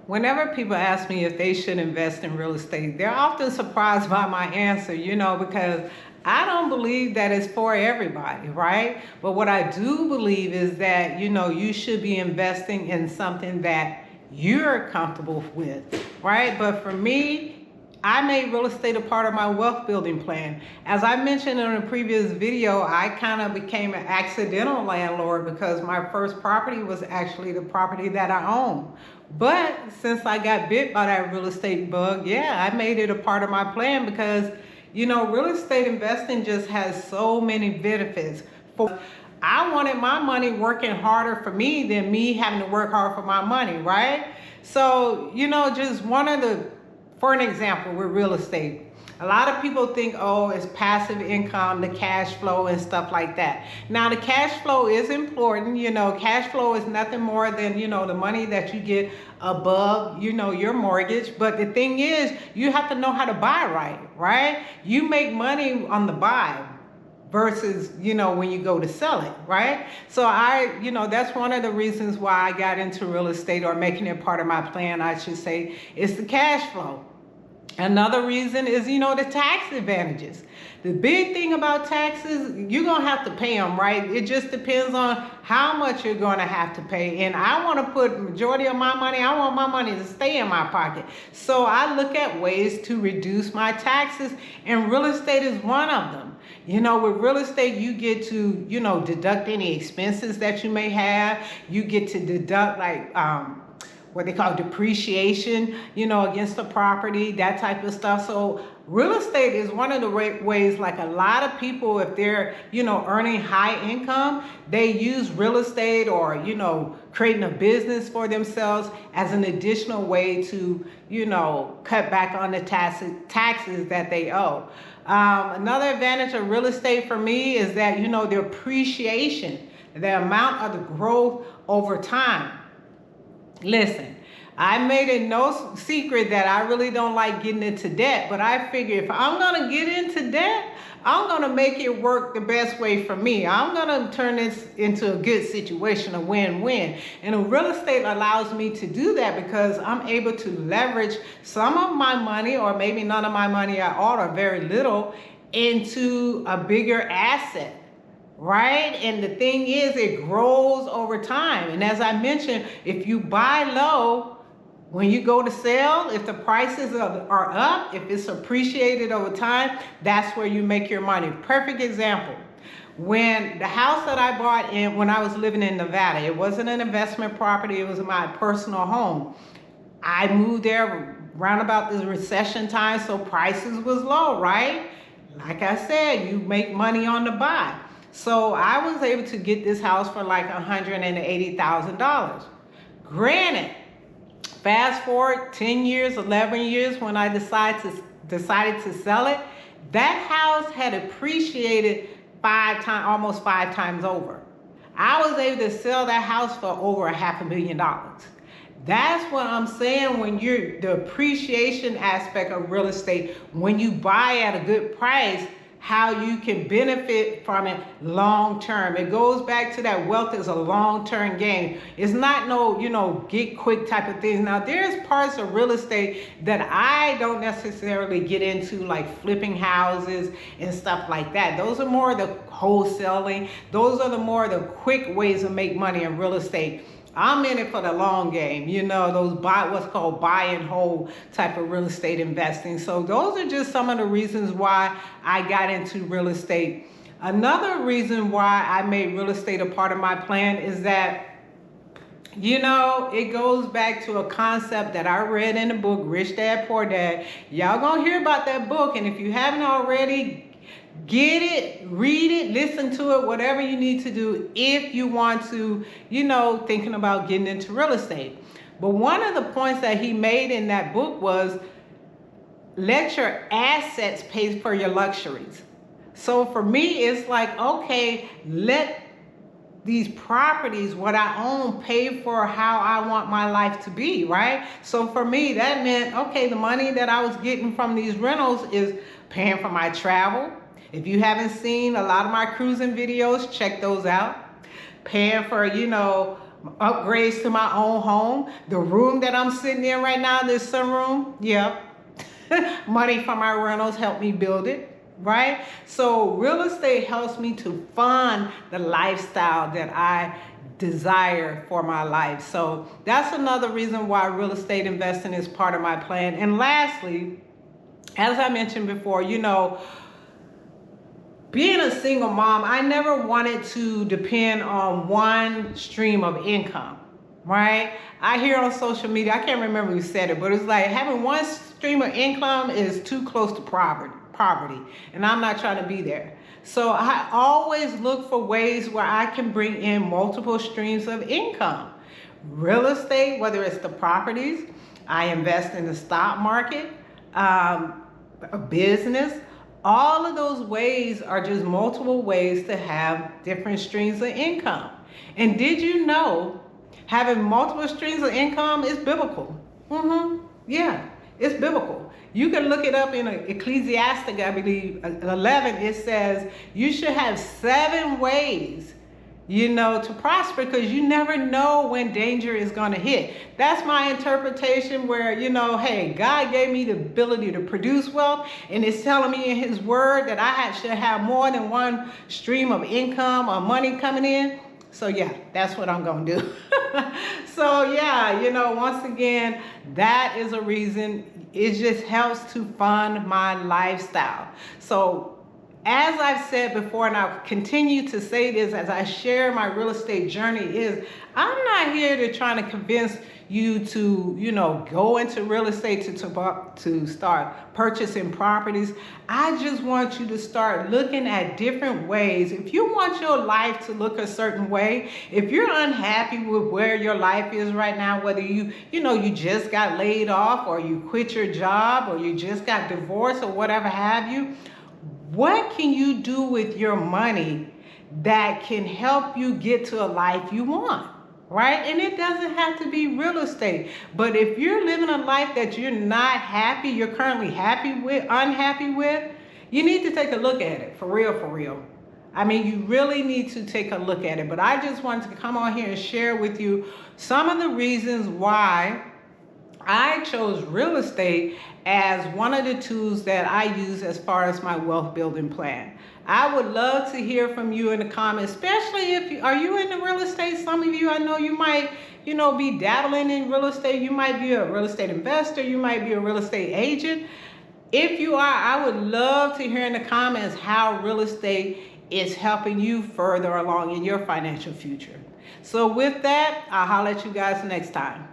Whenever people ask me if they should invest in real estate, they're often surprised by my answer, because I don't believe that it's for everybody, right? But what I do believe is that, you should be investing in something that you're comfortable with, right? But for me, I made real estate a part of my wealth building plan. As I mentioned in a previous video, I kind of became an accidental landlord because my first property was actually the property that I own. But since I got bit by that real estate bug, yeah, I made it a part of my plan because, real estate investing just has so many benefits. I wanted my money working harder for me than me having to work hard for my money, right? So, just for an example, with real estate, a lot of people think, oh, it's passive income, the cash flow and stuff like that. Now, the cash flow is important. Cash flow is nothing more than, the money that you get above, your mortgage. But the thing is, you have to know how to buy right? You make money on the buy versus, when you go to sell it, right? So that's one of the reasons why I got into real estate, or making it part of my plan, I should say, is the cash flow. Another reason is, the tax advantages. The big thing about taxes, you're going to have to pay them, right? It just depends on how much you're going to have to pay. And I want to put majority of my money, I want my money to stay in my pocket. So I look at ways to reduce my taxes, and real estate is one of them. With real estate, you get to, deduct any expenses that you may have. You get to deduct what they call depreciation, against the property, that type of stuff. So real estate is one of the ways, like a lot of people, if they're, earning high income, they use real estate or, creating a business for themselves as an additional way to, cut back on the taxes that they owe. Another advantage of real estate for me is that, the appreciation, the amount of the growth over time. Listen, I made it no secret that I really don't like getting into debt, but I figure if I'm going to get into debt, I'm going to make it work the best way for me. I'm going to turn this into a good situation, a win-win. And real estate allows me to do that because I'm able to leverage some of my money, or maybe none of my money at all, or very little, into a bigger asset. Right? And the thing is, it grows over time. And as I mentioned, if you buy low, when you go to sell, if the prices are up, if it's appreciated over time, that's where you make your money. Perfect example. When the house that I bought when I was living in Nevada, it wasn't an investment property, it was my personal home. I moved there around about the recession time, so prices was low, right? Like I said, you make money on the buy. So I was able to get this house for like $180,000. Granted, fast forward 10 years, 11 years, when I decided to sell it, that house had appreciated almost five times over. I was able to sell that house for over $500,000. That's what I'm saying when the appreciation aspect of real estate, when you buy at a good price, how you can benefit from it long term. It goes back to that wealth is a long-term game. It's not no, get quick type of things. Now, there's parts of real estate that I don't necessarily get into, like flipping houses and stuff like that. Those are more the wholesaling. Those are more the quick ways to make money in real estate. I'm in it for the long game, those what's called buy and hold type of real estate investing. So those are just some of the reasons why I got into real estate. Another reason why I made real estate a part of my plan is that, it goes back to a concept that I read in the book, Rich Dad, Poor Dad. Y'all gonna hear about that book, and if you haven't already, get it, read it, listen to it, whatever you need to do if you want to, thinking about getting into real estate. But one of the points that he made in that book was, let your assets pay for your luxuries. So for me, it's like, okay, let these properties, what I own, pay for how I want my life to be, right? So for me, that meant, okay, the money that I was getting from these rentals is paying for my travel. If you haven't seen a lot of my cruising videos, check those out. Paying for, upgrades to my own home. The room that I'm sitting in right now, this sunroom, yeah, money from my rentals helped me build it. Right? So real estate helps me to fund the lifestyle that I desire for my life. So that's another reason why real estate investing is part of my plan. And lastly, as I mentioned before, being a single mom, I never wanted to depend on one stream of income, right? I hear on social media, I can't remember who said it, but it's like having one stream of income is too close to poverty, and I'm not trying to be there. So I always look for ways where I can bring in multiple streams of income. Real estate, whether it's the properties, I invest in the stock market, a business. All of those ways are just multiple ways to have different streams of income. And did you know having multiple streams of income is biblical? Yeah, it's biblical. You can look it up in Ecclesiastic, I believe, 11. It says you should have 7 ways, to prosper, because you never know when danger is going to hit. That's my interpretation where, hey, God gave me the ability to produce wealth, and it's telling me in his word that I should have more than one stream of income or money coming in. So yeah, that's what I'm going to do. So yeah, once again, that is a reason. It just helps to fund my lifestyle. So as I've said before, and I'll continue to say this as I share my real estate journey, is I'm not here to try to convince you to, go into real estate to start purchasing properties. I just want you to start looking at different ways. If you want your life to look a certain way, if you're unhappy with where your life is right now, whether you just got laid off, or you quit your job, or you just got divorced, or whatever have you, what can you do with your money that can help you get to a life you want, right? And it doesn't have to be real estate. But if you're living a life that you're not happy, you're currently unhappy with, you need to take a look at it, for real, for real. I mean, you really need to take a look at it. But I just wanted to come on here and share with you some of the reasons why I chose real estate as one of the tools that I use as far as my wealth building plan. I would love to hear from you in the comments, especially if are you into real estate? Some of you, I know you might, be dabbling in real estate. You might be a real estate investor. You might be a real estate agent. If you are, I would love to hear in the comments how real estate is helping you further along in your financial future. So with that, I'll holler at you guys next time.